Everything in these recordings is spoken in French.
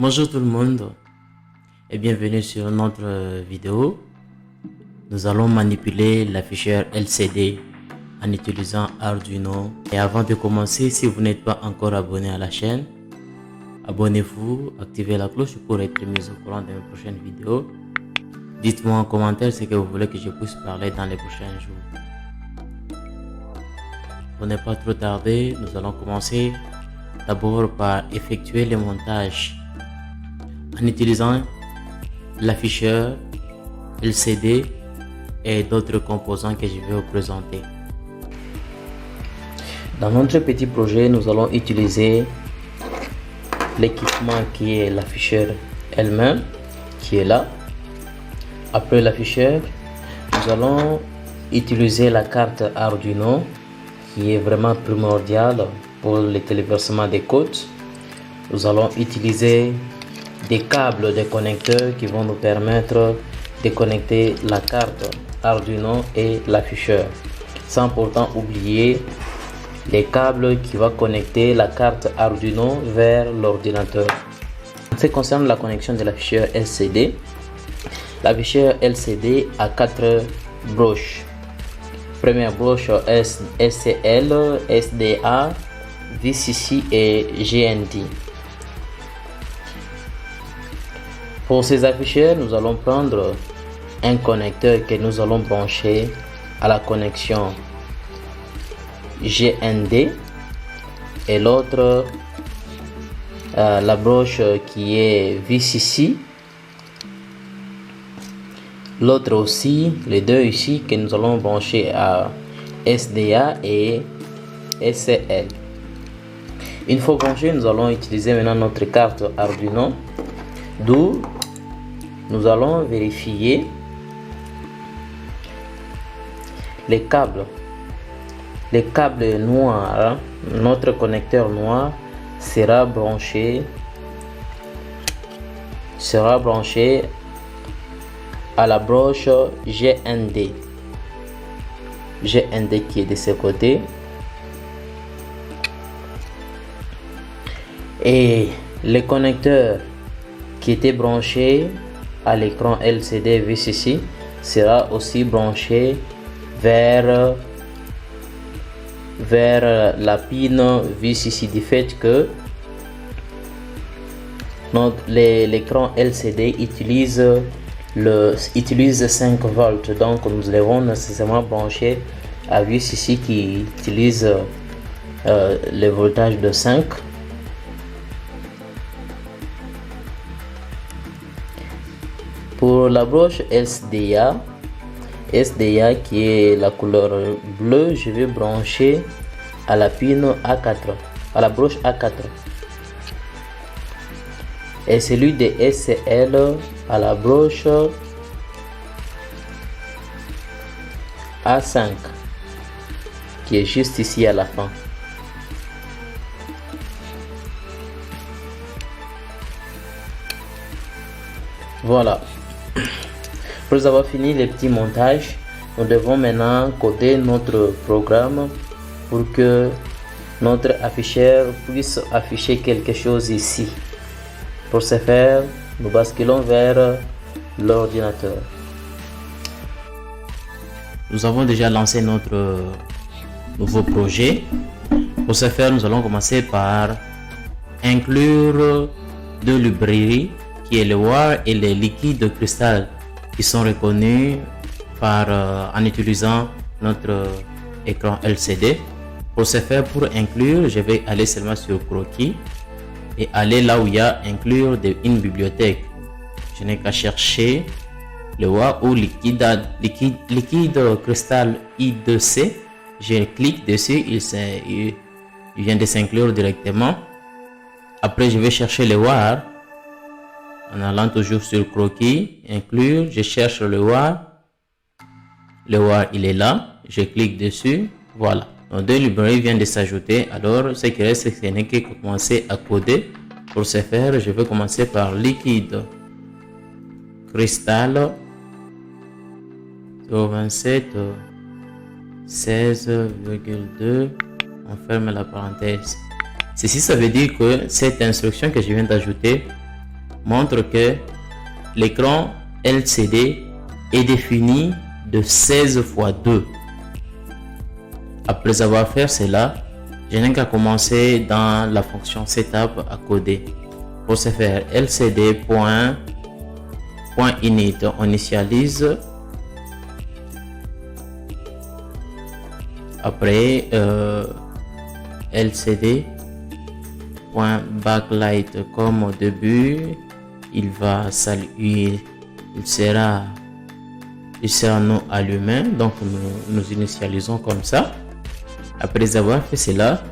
Bonjour tout le monde et bienvenue sur notre vidéo. Nous allons manipuler l'afficheur LCD en utilisant Arduino. Et avant de commencer, si vous n'êtes pas encore abonné à la chaîne, abonnez-vous, activez la cloche pour être mis au courant de mes prochaines vidéos. Dites-moi en commentaire ce que vous voulez que je puisse parler dans les prochains jours. Pour ne pas trop tarder, nous allons commencer d'abord par effectuer le montage en utilisant l'afficheur LCD et d'autres composants que je vais vous présenter. Dans notre petit projet, nous allons utiliser l'équipement qui est l'afficheur elle-même, qui est là. Après l'afficheur, nous allons utiliser la carte Arduino, qui est vraiment primordiale pour le téléversement des codes. Nous allons utiliser des câbles de connecteurs qui vont nous permettre de connecter la carte Arduino et l'afficheur, sans pourtant oublier les câbles qui vont connecter la carte Arduino vers l'ordinateur. En ce qui concerne la connexion de l'afficheur LCD, l'afficheur LCD a 4 broches. Première broche SCL, SDA, VCC et GND. Pour ces afficheurs, nous allons prendre un connecteur que nous allons brancher à la connexion GND et l'autre la broche qui est VCC. L'autre aussi, les deux ici que nous allons brancher à SDA et SCL. Une fois branché, nous allons utiliser maintenant notre carte Arduino, d'où nous allons vérifier les câbles. Les câbles noirs, notre connecteur noir sera branché à la broche GND. GND qui est de ce côté. Et les connecteurs qui étaient branchés à l'écran LCD VCC sera aussi branché vers la pin VCC, du fait que l'écran LCD utilise 5 volts, donc nous devons nécessairement brancher à VCC qui utilise le voltage de 5. Pour la broche SDA qui est la couleur bleue, je vais brancher à la pin A4, à la broche A4. Et celui de SCL à la broche A5 qui est juste ici à la fin. Voilà. Après avoir fini les petits montages, nous devons maintenant coder notre programme pour que notre afficheur puisse afficher quelque chose ici. Pour ce faire, nous basculons vers l'ordinateur. Nous avons déjà lancé notre nouveau projet. Pour ce faire, nous allons commencer par inclure deux librairies qui est le WAR et les liquides cristal qui sont reconnus en utilisant notre écran LCD. Pour ce faire, pour inclure, je vais aller seulement sur croquis et aller là où il y a inclure une bibliothèque. Je n'ai qu'à chercher le WAR ou liquide cristal I2C. Je clique dessus, il vient de s'inclure directement. Après, je vais chercher le WAR en allant toujours sur croquis, inclure, je cherche le WAR. Le WAR, il est là, je clique dessus, voilà. Donc, deux librairies viennent de s'ajouter. Alors, ce qui reste, c'est que commencer à coder. Pour ce faire, je vais commencer par liquide cristal 27 16,2. On ferme la parenthèse. Ceci, ça veut dire que cette instruction que je viens d'ajouter montre que l'écran LCD est défini de 16 x 2. Après avoir fait cela, je n'ai qu'à commencer dans la fonction setup à coder. Pour ce faire, lcd.init, on initialise. Après, lcd.backlight, comme au début, il sera non allumé, donc nous initialisons comme ça. Après avoir fait cela,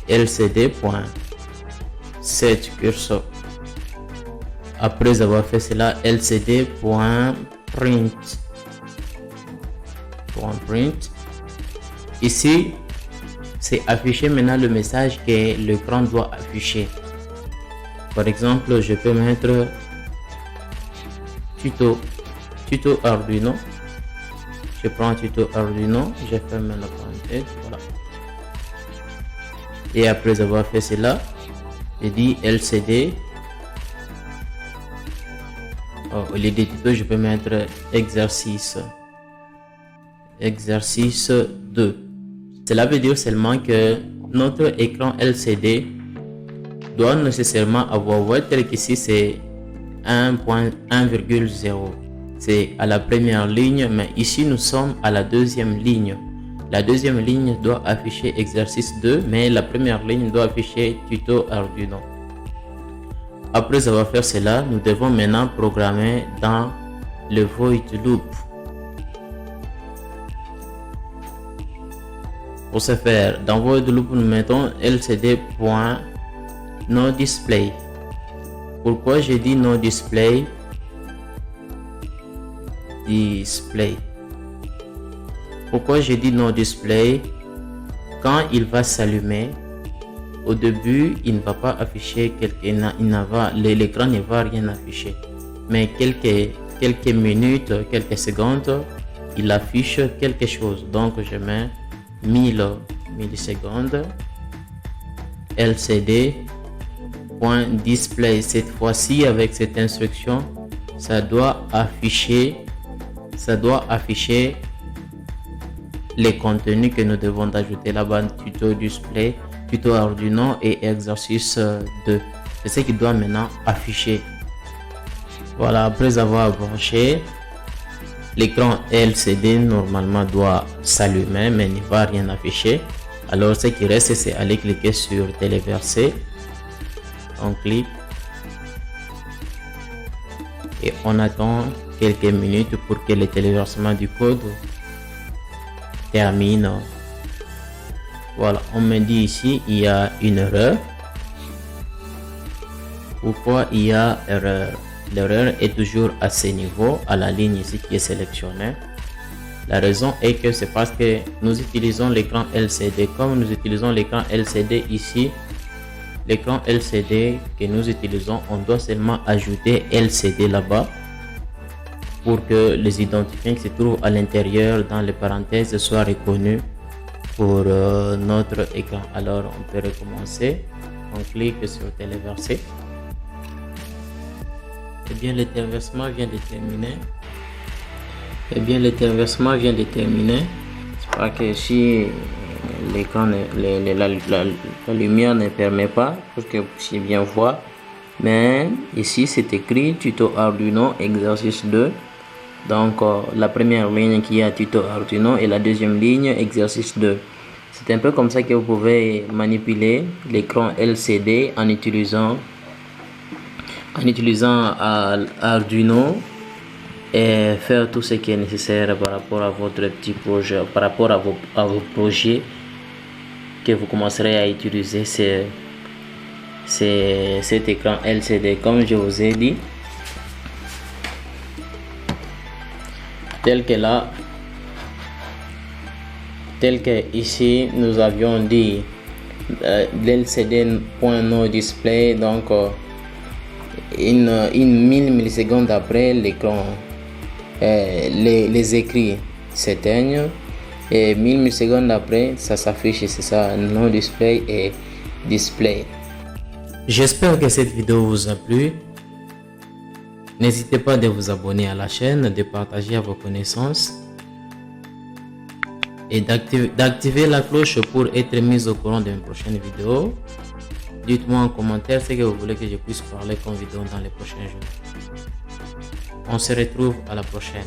lcd.set cursor. Après avoir fait cela, lcd.print. Ici, c'est afficher maintenant le message que l'écran doit afficher. Par exemple, je peux mettre tuto Arduino. Je prends tuto Arduino, je ferme la parenthèse, voilà. Et après avoir fait cela, je dis LCD. Au lieu de tuto, je peux mettre exercice 2. Cela veut dire seulement que notre écran LCD doit nécessairement avoir, vous voyez qu'ici c'est 1.1,0. C'est à la première ligne, mais ici nous sommes à la deuxième ligne. La deuxième ligne doit afficher exercice 2, mais la première ligne doit afficher tuto Arduino. Après avoir fait cela, nous devons maintenant programmer dans le void loop. Pour ce faire, dans void loop, nous mettons lcd.noDisplay. Pourquoi j'ai dit noDisplay? Pourquoi j'ai dit noDisplay? Quand il va s'allumer, au début, il ne va pas afficher l'écran ne va rien afficher. Mais quelques minutes, quelques secondes, il affiche quelque chose. Donc je mets 1000 millisecondes. lcd.display. Cette fois-ci, avec cette instruction, ça doit afficher les contenus que nous devons ajouter là-bas, tuto display, tuto Arduino et exercice 2. C'est ce qui doit maintenant afficher. Voilà, après avoir branché, l'écran LCD normalement doit s'allumer, mais il ne va rien afficher. Alors ce qui reste, c'est aller cliquer sur téléverser. On clique et on attend quelques minutes pour que le téléversement du code termine. Voilà, on me dit ici il y a une erreur. Pourquoi il y a erreur? L'erreur est toujours à ce niveau, à la ligne ici qui est sélectionnée. La raison est que c'est parce que nous utilisons l'écran LCD. Comme nous utilisons l'écran LCD ici, l'écran LCD que nous utilisons, on doit seulement ajouter LCD là-bas pour que les identifiants qui se trouvent à l'intérieur dans les parenthèses soient reconnus pour notre écran. Alors on peut recommencer. On clique sur téléverser. Et bien le téléversement vient de terminer. C'est pas que si l'écran, la lumière ne permet pas pour que vous puissiez bien voir. Mais ici c'est écrit tuto Arduino exercice 2. Donc la première ligne qui est tuto Arduino et la deuxième ligne exercice 2. C'est un peu comme ça que vous pouvez manipuler l'écran LCD en utilisant Arduino et faire tout ce qui est nécessaire par rapport à votre petit projet, par rapport à vos projets que vous commencerez à utiliser cet écran LCD. Comme je vous ai dit, tel que ici nous avions dit l'LCD.noDisplay, donc une 1000 millisecondes après l'écran, les écrits s'éteignent et 1000 millisecondes après ça s'affiche, c'est ça, noDisplay et display. J'espère que cette vidéo vous a plu. N'hésitez pas de vous abonner à la chaîne, de partager à vos connaissances et d'activer la cloche pour être mis au courant de mes prochaines vidéos. Dites-moi en commentaire ce que vous voulez que je puisse parler comme vidéo dans les prochains jours. On se retrouve à la prochaine.